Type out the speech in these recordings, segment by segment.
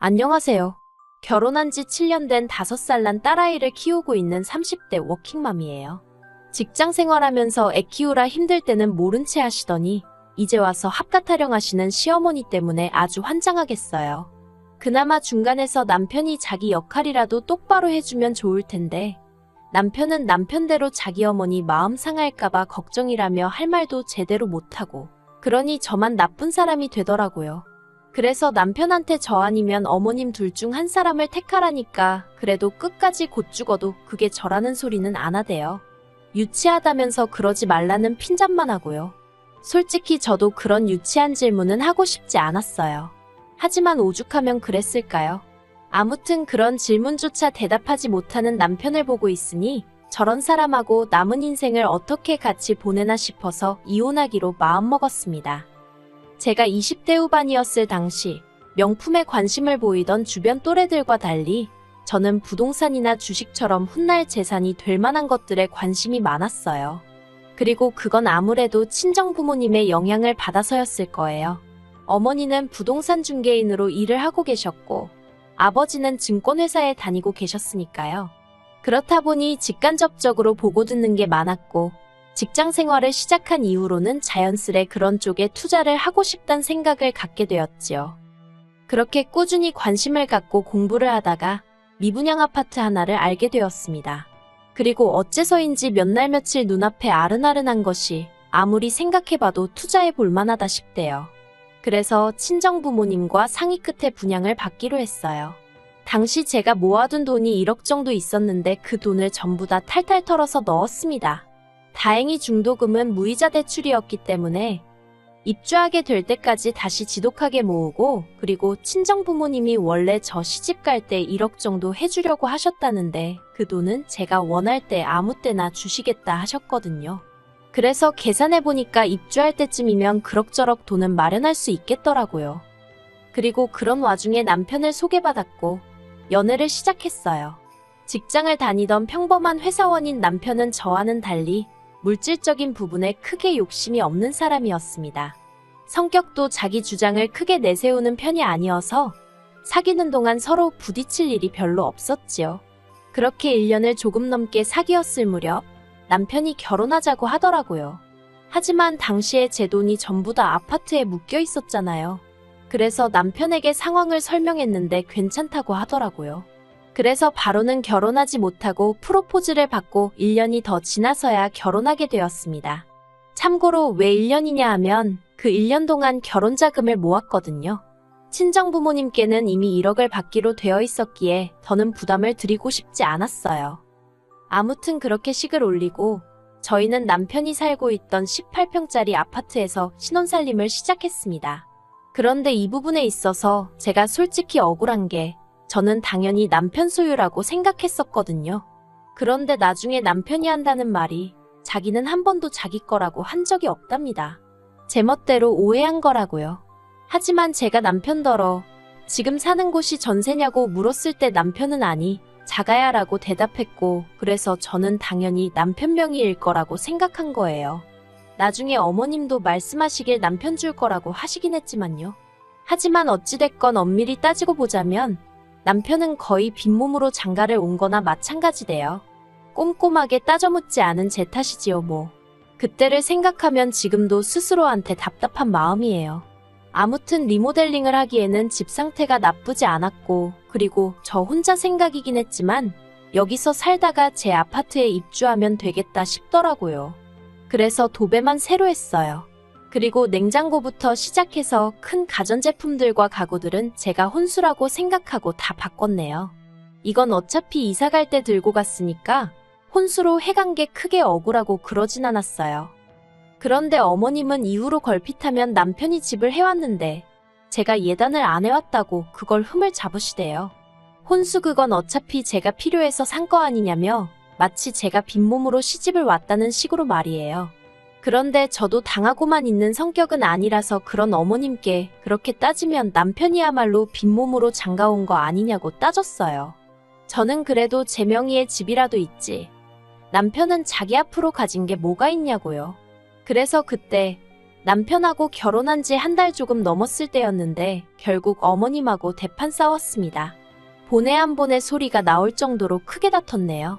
안녕하세요. 결혼한 지 7년 된 5살 난 딸아이를 키우고 있는 30대 워킹맘이에요. 직장 생활하면서 애 키우라 힘들 때는 모른 채 하시더니 이제 와서 합가 타령하시는 시어머니 때문에 아주 환장하겠어요. 그나마 중간에서 남편이 자기 역할이라도 똑바로 해주면 좋을 텐데 남편은 남편대로 자기 어머니 마음 상할까봐 걱정이라며 할 말도 제대로 못하고 그러니 저만 나쁜 사람이 되더라고요. 그래서 남편한테 저 아니면 어머님 둘 중 한 사람을 택하라니까 그래도 끝까지 곧 죽어도 그게 저라는 소리는 안 하대요. 유치하다면서 그러지 말라는 핀잔만 하고요. 솔직히 저도 그런 유치한 질문은 하고 싶지 않았어요. 하지만 오죽하면 그랬을까요? 아무튼 그런 질문조차 대답하지 못하는 남편을 보고 있으니 저런 사람하고 남은 인생을 어떻게 같이 보내나 싶어서 이혼하기로 마음먹었습니다. 제가 20대 후반이었을 당시 명품에 관심을 보이던 주변 또래들과 달리 저는 부동산이나 주식처럼 훗날 재산이 될 만한 것들에 관심이 많았어요. 그리고 그건 아무래도 친정 부모님의 영향을 받아서였을 거예요. 어머니는 부동산 중개인으로 일을 하고 계셨고 아버지는 증권회사에 다니고 계셨으니까요. 그렇다 보니 직간접적으로 보고 듣는 게 많았고 직장 생활을 시작한 이후로는 자연스레 그런 쪽에 투자를 하고 싶단 생각을 갖게 되었지요. 그렇게 꾸준히 관심을 갖고 공부를 하다가 미분양 아파트 하나를 알게 되었습니다. 그리고 어째서인지 몇 날 며칠 눈앞에 아른아른한 것이 아무리 생각해봐도 투자해 볼 만하다 싶대요. 그래서 친정 부모님과 상의 끝에 분양을 받기로 했어요. 당시 제가 모아둔 돈이 1억 정도 있었는데 그 돈을 전부 다 탈탈 털어서 넣었습니다. 다행히 중도금은 무이자 대출이었기 때문에 입주하게 될 때까지 다시 지독하게 모으고 그리고 친정 부모님이 원래 저 시집 갈 때 1억 정도 해주려고 하셨다는데 그 돈은 제가 원할 때 아무 때나 주시겠다 하셨거든요. 그래서 계산해보니까 입주할 때쯤이면 그럭저럭 돈은 마련할 수 있겠더라고요. 그리고 그런 와중에 남편을 소개받았고 연애를 시작했어요. 직장을 다니던 평범한 회사원인 남편은 저와는 달리 물질적인 부분에 크게 욕심이 없는 사람이었습니다. 성격도 자기 주장을 크게 내세우는 편이 아니어서 사귀는 동안 서로 부딪힐 일이 별로 없었지요. 그렇게 1년을 조금 넘게 사귀었을 무렵 남편이 결혼하자고 하더라고요. 하지만 당시에 제 돈이 전부 다 아파트에 묶여 있었잖아요. 그래서 남편에게 상황을 설명했는데 괜찮다고 하더라고요. 그래서 바로는 결혼하지 못하고 프로포즈를 받고 1년이 더 지나서야 결혼하게 되었습니다. 참고로 왜 1년이냐 하면 그 1년 동안 결혼 자금을 모았거든요. 친정 부모님께는 이미 1억을 받기로 되어 있었기에 더는 부담을 드리고 싶지 않았어요. 아무튼 그렇게 식을 올리고 저희는 남편이 살고 있던 18평짜리 아파트에서 신혼살림을 시작했습니다. 그런데 이 부분에 있어서 제가 솔직히 억울한 게 저는 당연히 남편 소유라고 생각했었거든요. 그런데 나중에 남편이 한다는 말이 자기는 한 번도 자기 거라고 한 적이 없답니다. 제멋대로 오해한 거라고요. 하지만 제가 남편더러 지금 사는 곳이 전세냐고 물었을 때 남편은 아니, 자가야 라고 대답했고 그래서 저는 당연히 남편 명의일 거라고 생각한 거예요. 나중에 어머님도 말씀하시길 남편 줄 거라고 하시긴 했지만요. 하지만 어찌됐건 엄밀히 따지고 보자면 남편은 거의 빈몸으로 장가를 온 거나 마찬가지대요. 꼼꼼하게 따져 묻지 않은 제 탓이지요 뭐. 그때를 생각하면 지금도 스스로한테 답답한 마음이에요. 아무튼 리모델링을 하기에는 집 상태가 나쁘지 않았고 그리고 저 혼자 생각이긴 했지만 여기서 살다가 제 아파트에 입주하면 되겠다 싶더라고요. 그래서 도배만 새로 했어요. 그리고 냉장고부터 시작해서 큰 가전제품들과 가구들은 제가 혼수라고 생각하고 다 바꿨네요. 이건 어차피 이사 갈 때 들고 갔으니까 혼수로 해간 게 크게 억울하고 그러진 않았어요. 그런데 어머님은 이후로 걸핏하면 남편이 집을 해왔는데 제가 예단을 안 해왔다고 그걸 흠을 잡으시대요. 혼수 그건 어차피 제가 필요해서 산 거 아니냐며 마치 제가 빈몸으로 시집을 왔다는 식으로 말이에요. 그런데 저도 당하고만 있는 성격은 아니라서 그런 어머님께 그렇게 따지면 남편이야말로 빈몸으로 장가온 거 아니냐고 따졌어요. 저는 그래도 제 명의의 집이라도 있지. 남편은 자기 앞으로 가진 게 뭐가 있냐고요. 그래서 그때 남편하고 결혼한 지 한 달 조금 넘었을 때였는데 결국 어머님하고 대판 싸웠습니다. 보내 안 보내 소리가 나올 정도로 크게 다퉜네요.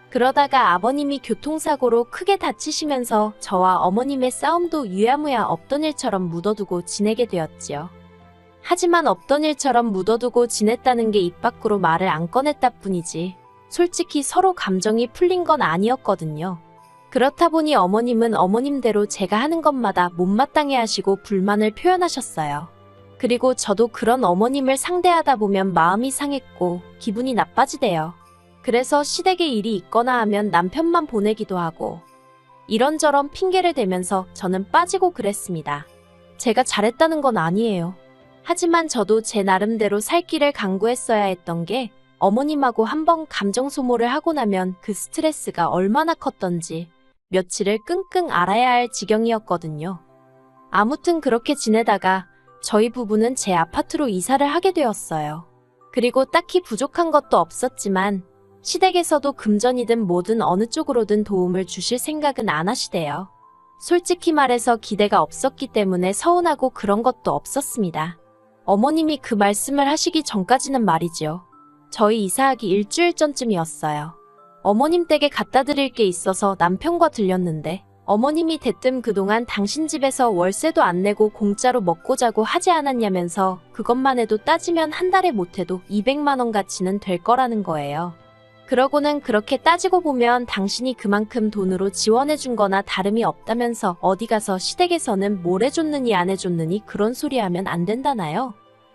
그러다가 아버님이 교통사고로 크게 다치시면서 저와 어머님의 싸움도 유야무야 없던 일처럼 묻어두고 지내게 되었지요. 하지만 없던 일처럼 묻어두고 지냈다는 게 입 밖으로 말을 안 꺼냈다 뿐이지 솔직히 서로 감정이 풀린 건 아니었거든요. 그렇다 보니 어머님은 어머님대로 제가 하는 것마다 못마땅해 하시고 불만을 표현하셨어요. 그리고 저도 그런 어머님을 상대하다 보면 마음이 상했고 기분이 나빠지대요. 그래서 시댁에 일이 있거나 하면 남편만 보내기도 하고 이런저런 핑계를 대면서 저는 빠지고 그랬습니다. 제가 잘했다는 건 아니에요. 하지만 저도 제 나름대로 살 길을 강구했어야 했던 게 어머님하고 한번 감정 소모를 하고 나면 그 스트레스가 얼마나 컸던지 며칠을 끙끙 앓아야 할 지경이었거든요. 아무튼 그렇게 지내다가 저희 부부는 제 아파트로 이사를 하게 되었어요. 그리고 딱히 부족한 것도 없었지만 시댁에서도 금전이든 뭐든 어느 쪽으로든 도움을 주실 생각은 안 하시대요. 솔직히 말해서 기대가 없었기 때문에 서운하고 그런 것도 없었습니다. 어머님이 그 말씀을 하시기 전까지는 말이지요. 저희 이사하기 일주일 전쯤이었어요. 어머님 댁에 갖다 드릴 게 있어서 남편과 들렸는데 어머님이 대뜸 그동안 당신 집에서 월세도 안 내고 공짜로 먹고 자고 하지 않았냐면서 그것만 해도 따지면 한 달에 못해도 200만 원 가치는 될 거라는 거예요. 그러고는 그렇게 따지고 보면 당신이 그만큼 돈으로 지원해준 거나 다름이 없다면서 어디 가서 시댁에서는 뭘 해줬느니 안 해줬느니 그런 소리 하면 안 된다나요?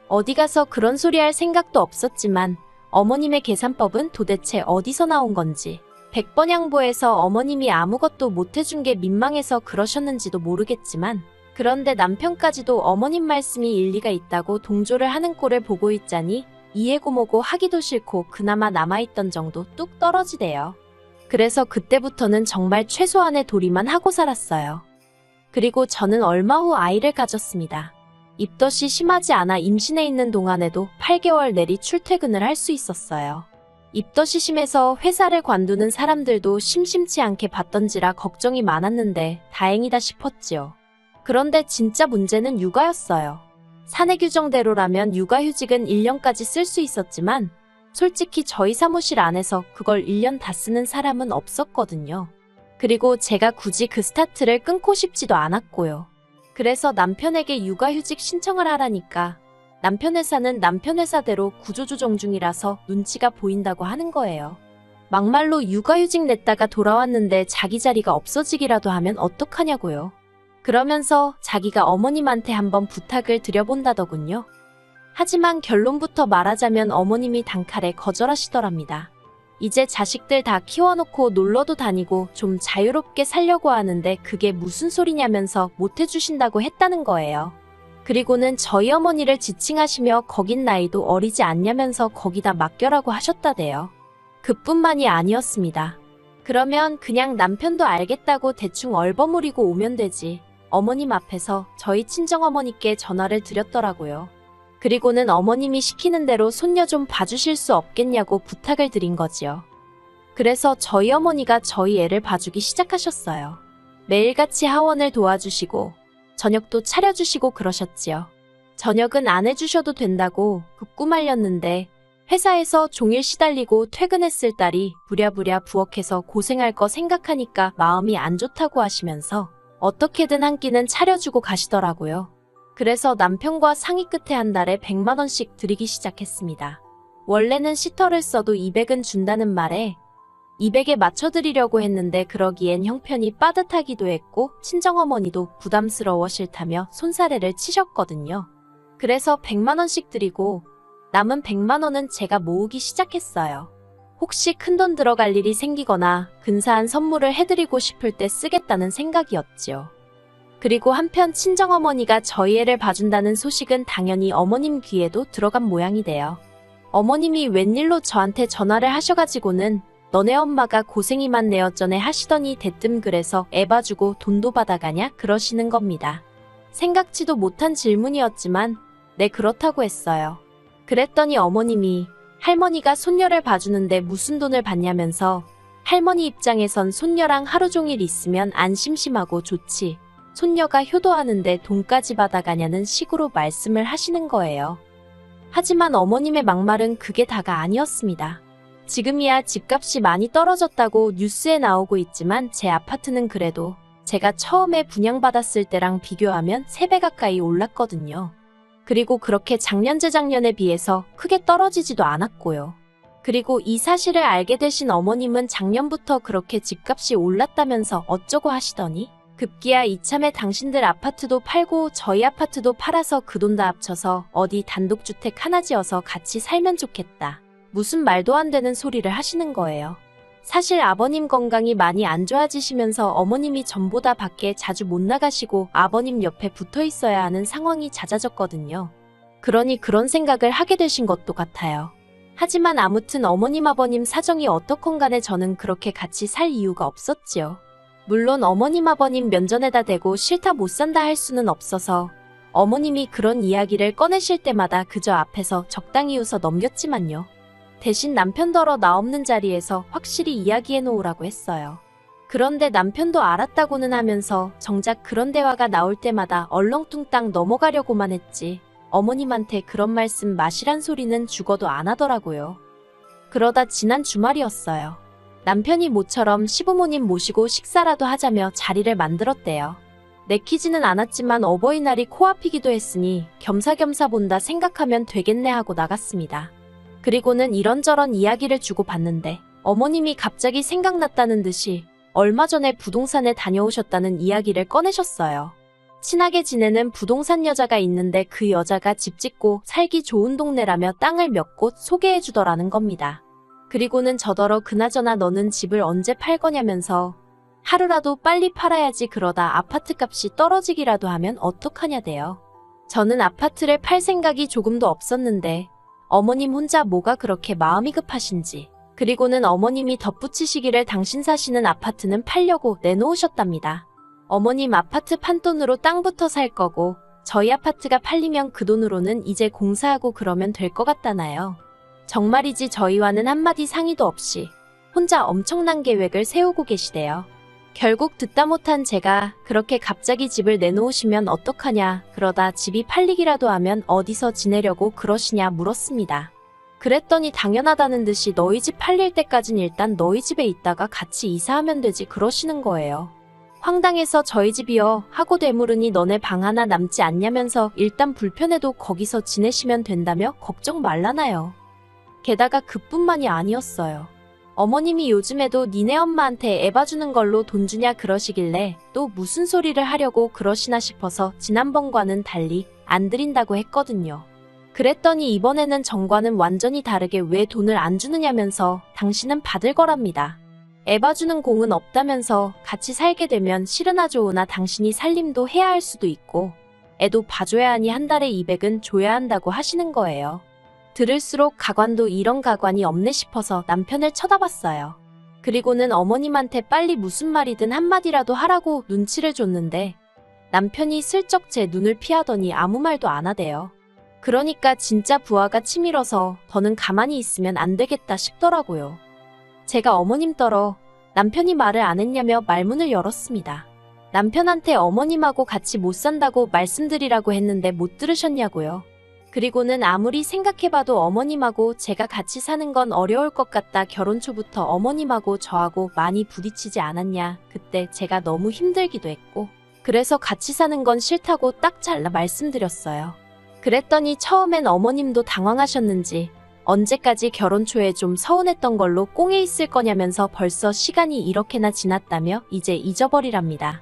어디 가서 그런 소리 할 생각도 없었지만 어머님의 계산법은 도대체 어디서 나온 건지 100번 양보해서 어머님이 아무것도 못 해준 게 민망해서 그러셨는지도 모르겠지만 그런데 남편까지도 어머님 말씀이 일리가 있다고 동조를 하는 꼴을 보고 있자니 이해고 뭐고 하기도 싫고 그나마 남아있던 정도 뚝 떨어지대요. 그래서 그때부터는 정말 최소한의 도리만 하고 살았어요. 그리고 저는 얼마 후 아이를 가졌습니다. 입덧이 심하지 않아 임신해 있는 동안에도 8개월 내리 출퇴근을 할 수 있었어요. 입덧이 심해서 회사를 관두는 사람들도 심심치 않게 봤던지라 걱정이 많았는데 다행이다 싶었지요. 그런데 진짜 문제는 육아였어요. 사내 규정대로라면 육아휴직은 1년까지 쓸 수 있었지만 솔직히 저희 사무실 안에서 그걸 1년 다 쓰는 사람은 없었거든요. 그리고 제가 굳이 그 스타트를 끊고 싶지도 않았고요. 그래서 남편에게 육아휴직 신청을 하라니까 남편 회사는 남편 회사대로 구조조정 중이라서 눈치가 보인다고 하는 거예요. 막말로 육아휴직 냈다가 돌아왔는데 자기 자리가 없어지기라도 하면 어떡하냐고요. 그러면서 자기가 어머님한테 한번 부탁을 드려본다더군요. 하지만 결론부터 말하자면 어머님이 단칼에 거절하시더랍니다. 이제 자식들 다 키워놓고 놀러도 다니고 좀 자유롭게 살려고 하는데 그게 무슨 소리냐면서 못해주신다고 했다는 거예요. 그리고는 저희 어머니를 지칭하시며 거긴 나이도 어리지 않냐면서 거기다 맡겨라고 하셨다대요. 그뿐만이 아니었습니다. 그러면 그냥 남편도 알겠다고 대충 얼버무리고 오면 되지. 어머님 앞에서 저희 친정어머니께 전화를 드렸더라고요. 그리고는 어머님이 시키는 대로 손녀 좀 봐주실 수 없겠냐고 부탁을 드린 거지요. 그래서 저희 어머니가 저희 애를 봐주기 시작하셨어요. 매일같이 하원을 도와주시고 저녁도 차려주시고 그러셨지요. 저녁은 안 해주셔도 된다고 극구 말렸는데 회사에서 종일 시달리고 퇴근했을 딸이 부랴부랴 부엌에서 고생할 거 생각하니까 마음이 안 좋다고 하시면서 어떻게든 한 끼는 차려주고 가시더라고요. 그래서 남편과 상의 끝에 한 달에 100만 원씩 드리기 시작했습니다. 원래는 시터를 써도 200은 준다는 말에 200에 맞춰드리려고 했는데 그러기엔 형편이 빠듯하기도 했고 친정어머니도 부담스러워 싫다며 손사래를 치셨거든요. 그래서 100만 원씩 드리고 남은 100만 원은 제가 모으기 시작했어요. 혹시 큰돈 들어갈 일이 생기거나 근사한 선물을 해드리고 싶을 때 쓰겠다는 생각이었지요. 그리고 한편 친정어머니가 저희 애를 봐준다는 소식은 당연히 어머님 귀에도 들어간 모양이 돼요. 어머님이 웬일로 저한테 전화를 하셔가지고는 너네 엄마가 고생이 많네요 전에 하시더니 대뜸 그래서 애 봐주고 돈도 받아가냐 그러시는 겁니다. 생각지도 못한 질문이었지만 네 그렇다고 했어요. 그랬더니 어머님이 할머니가 손녀를 봐주는데 무슨 돈을 받냐면서 할머니 입장에선 손녀랑 하루 종일 있으면 안 심심하고 좋지. 손녀가 효도하는데 돈까지 받아가냐는 식으로 말씀을 하시는 거예요. 하지만 어머님의 막말은 그게 다가 아니었습니다. 지금이야 집값이 많이 떨어졌다고 뉴스에 나오고 있지만 제 아파트는 그래도 제가 처음에 분양받았을 때랑 비교하면 3배 가까이 올랐거든요. 그리고 그렇게 작년 재작년에 비해서 크게 떨어지지도 않았고요. 그리고 이 사실을 알게 되신 어머님은 작년부터 그렇게 집값이 올랐다면서 어쩌고 하시더니 급기야 이참에 당신들 아파트도 팔고 저희 아파트도 팔아서 그 돈 다 합쳐서 어디 단독주택 하나 지어서 같이 살면 좋겠다. 무슨 말도 안 되는 소리를 하시는 거예요. 사실 아버님 건강이 많이 안 좋아지시면서 어머님이 전보다 밖에 자주 못 나가시고 아버님 옆에 붙어 있어야 하는 상황이 잦아졌거든요. 그러니 그런 생각을 하게 되신 것도 같아요. 하지만 아무튼 어머님 아버님 사정이 어떻건 간에 저는 그렇게 같이 살 이유가 없었지요. 물론 어머님 아버님 면전에다 대고 싫다 못 산다 할 수는 없어서 어머님이 그런 이야기를 꺼내실 때마다 그저 앞에서 적당히 웃어 넘겼지만요. 대신 남편더러 나 없는 자리에서 확실히 이야기해 놓으라고 했어요. 그런데 남편도 알았다고는 하면서 정작 그런 대화가 나올 때마다 얼렁뚱땅 넘어가려고만 했지 어머님한테 그런 말씀 마시란 소리는 죽어도 안 하더라고요. 그러다 지난 주말이었어요. 남편이 모처럼 시부모님 모시고 식사라도 하자며 자리를 만들었대요. 내키지는 않았지만 어버이날이 코앞이기도 했으니 겸사겸사 본다 생각하면 되겠네 하고 나갔습니다. 그리고는 이런저런 이야기를 주고받는데 어머님이 갑자기 생각났다는 듯이 얼마 전에 부동산에 다녀오셨다는 이야기를 꺼내셨어요. 친하게 지내는 부동산 여자가 있는데 그 여자가 집 짓고 살기 좋은 동네라며 땅을 몇 곳 소개해주더라는 겁니다. 그리고는 저더러 그나저나 너는 집을 언제 팔 거냐면서 하루라도 빨리 팔아야지 그러다 아파트 값이 떨어지기라도 하면 어떡하냐대요. 저는 아파트를 팔 생각이 조금도 없었는데 어머님 혼자 뭐가 그렇게 마음이 급하신지 그리고는 어머님이 덧붙이시기를 당신 사시는 아파트는 팔려고 내놓으셨답니다. 어머님 아파트 판돈으로 땅부터 살 거고 저희 아파트가 팔리면 그 돈으로는 이제 공사하고 그러면 될 것 같다나요. 정말이지 저희와는 한마디 상의도 없이 혼자 엄청난 계획을 세우고 계시대요. 결국 듣다 못한 제가 그렇게 갑자기 집을 내놓으시면 어떡하냐 그러다 집이 팔리기라도 하면 어디서 지내려고 그러시냐 물었습니다. 그랬더니 당연하다는 듯이 너희 집 팔릴 때까진 일단 너희 집에 있다가 같이 이사하면 되지 그러시는 거예요. 황당해서 저희 집이요 하고 되물으니 너네 방 하나 남지 않냐면서 일단 불편해도 거기서 지내시면 된다며 걱정 말라나요. 게다가 그뿐만이 아니었어요. 어머님이 요즘에도 니네 엄마한테 애 봐주는 걸로 돈 주냐 그러시길래 또 무슨 소리를 하려고 그러시나 싶어서 지난번과는 달리 안 드린다고 했거든요. 그랬더니 이번에는 전과는 완전히 다르게 왜 돈을 안 주느냐면서 당신은 받을 거랍니다. 애 봐주는 공은 없다면서 같이 살게 되면 싫으나 좋으나 당신이 살림도 해야 할 수도 있고 애도 봐줘야 하니 한 달에 200은 줘야 한다고 하시는 거예요. 들을수록 가관도 이런 가관이 없네 싶어서 남편을 쳐다봤어요. 그리고는 어머님한테 빨리 무슨 말이든 한마디라도 하라고 눈치를 줬는데 남편이 슬쩍 제 눈을 피하더니 아무 말도 안 하대요. 그러니까 진짜 부하가 치밀어서 더는 가만히 있으면 안 되겠다 싶더라고요. 제가 어머님 떨어 남편이 말을 안 했냐며 말문을 열었습니다. 남편한테 어머님하고 같이 못 산다고 말씀드리라고 했는데 못 들으셨냐고요. 그리고는 아무리 생각해봐도 어머님하고 제가 같이 사는 건 어려울 것 같다. 결혼 초부터 어머님하고 저하고 많이 부딪히지 않았냐. 그때 제가 너무 힘들기도 했고 그래서 같이 사는 건 싫다고 딱 잘라 말씀드렸어요. 그랬더니 처음엔 어머님도 당황하셨는지 언제까지 결혼 초에 좀 서운했던 걸로 꽁에 있을 거냐면서 벌써 시간이 이렇게나 지났다며 이제 잊어버리랍니다.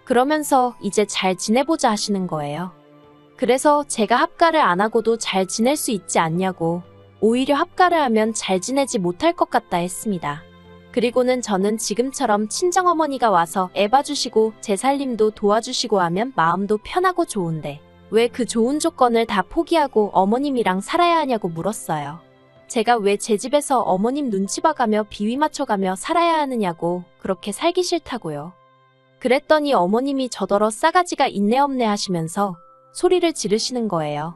그러면서 이제 잘 지내보자 하시는 거예요. 그래서 제가 합가를 안 하고도 잘 지낼 수 있지 않냐고 오히려 합가를 하면 잘 지내지 못할 것 같다 했습니다. 그리고는 저는 지금처럼 친정어머니가 와서 애 봐주시고 제 살림도 도와주시고 하면 마음도 편하고 좋은데 왜 그 좋은 조건을 다 포기하고 어머님이랑 살아야 하냐고 물었어요. 제가 왜 제 집에서 어머님 눈치 봐가며 비위 맞춰가며 살아야 하느냐고 그렇게 살기 싫다고요. 그랬더니 어머님이 저더러 싸가지가 있네 없네 하시면서 소리를 지르시는 거예요.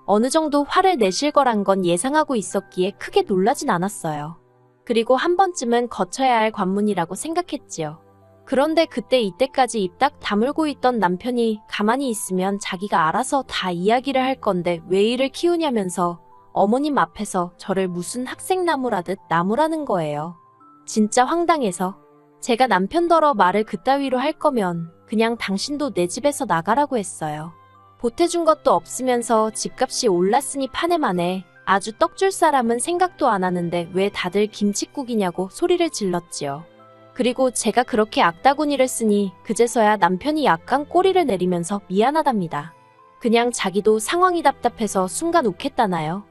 어느 정도 화를 내실 거란 건 예상하고 있었기에 크게 놀라진 않았어요. 그리고 한 번쯤은 거쳐야 할 관문이라고 생각했지요. 그런데 그때 이때까지 입 딱 다물고 있던 남편이 가만히 있으면 자기가 알아서 다 이야기를 할 건데 왜 이를 키우냐면서 어머님 앞에서 저를 무슨 학생나무라듯 나무라는 거예요. 진짜 황당해서 제가 남편더러 말을 그따위로 할 거면 그냥 당신도 내 집에서 나가라고 했어요. 보태준 것도 없으면서 집값이 올랐으니 파내만해. 아주 떡줄 사람은 생각도 안 하는데 왜 다들 김칫국이냐고 소리를 질렀지요. 그리고 제가 그렇게 악다구니를 쓰니 그제서야 남편이 약간 꼬리를 내리면서 미안하답니다. 그냥 자기도 상황이 답답해서 순간 욱했다나요.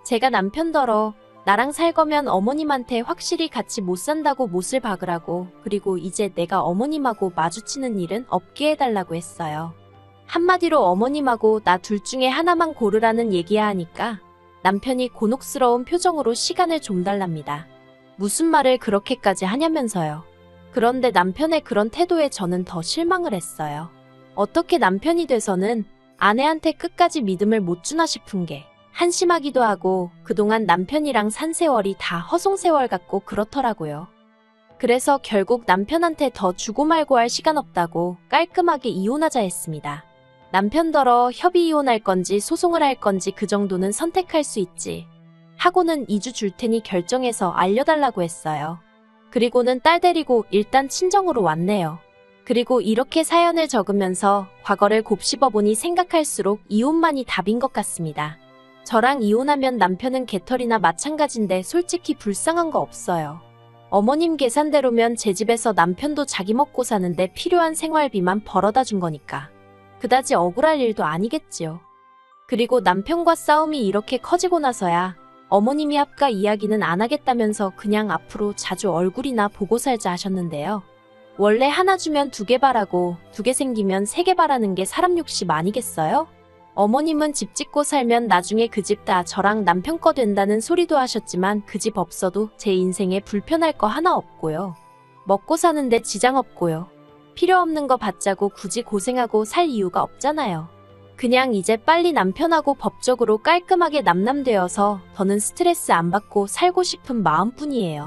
제가 남편더러 나랑 살 거면 어머님한테 확실히 같이 못 산다고 못을 박으라고, 그리고 이제 내가 어머님하고 마주치는 일은 없게 해달라고 했어요. 한마디로 어머님하고 나 둘 중에 하나만 고르라는 얘기야 하니까 남편이 곤혹스러운 표정으로 시간을 좀 달랍니다. 무슨 말을 그렇게까지 하냐면서요. 그런데 남편의 그런 태도에 저는 더 실망을 했어요. 어떻게 남편이 돼서는 아내한테 끝까지 믿음을 못 주나 싶은 게 한심하기도 하고, 그동안 남편이랑 산 세월이 다 허송세월 같고 그렇더라고요. 그래서 결국 남편한테 더 주고 말고 할 시간 없다고 깔끔하게 이혼하자 했습니다. 남편더러 협의 이혼할 건지 소송을 할 건지 그 정도는 선택할 수 있지 하고는 2주 줄 테니 결정해서 알려달라고 했어요. 그리고는 딸 데리고 일단 친정으로 왔네요. 그리고 이렇게 사연을 적으면서 과거를 곱씹어보니 생각할수록 이혼만이 답인 것 같습니다. 저랑 이혼하면 남편은 개털이나 마찬가지인데 솔직히 불쌍한 거 없어요. 어머님 계산대로면 제 집에서 남편도 자기 먹고 사는데 필요한 생활비만 벌어다 준 거니까 그다지 억울할 일도 아니겠지요. 그리고 남편과 싸움이 이렇게 커지고 나서야 어머님이 합가 이야기는 안 하겠다면서 그냥 앞으로 자주 얼굴이나 보고 살자 하셨는데요. 원래 하나 주면 2개 바라고 2개 생기면 3개 바라는 게 사람 욕심 아니겠어요? 어머님은 집 짓고 살면 나중에 그 집 다 저랑 남편 거 된다는 소리도 하셨지만 그 집 없어도 제 인생에 불편할 거 하나 없고요. 먹고 사는데 지장 없고요. 필요 없는 거 받자고 굳이 고생하고 살 이유가 없잖아요. 그냥 이제 빨리 남편하고 법적으로 깔끔하게 남남되어서 더는 스트레스 안 받고 살고 싶은 마음뿐이에요.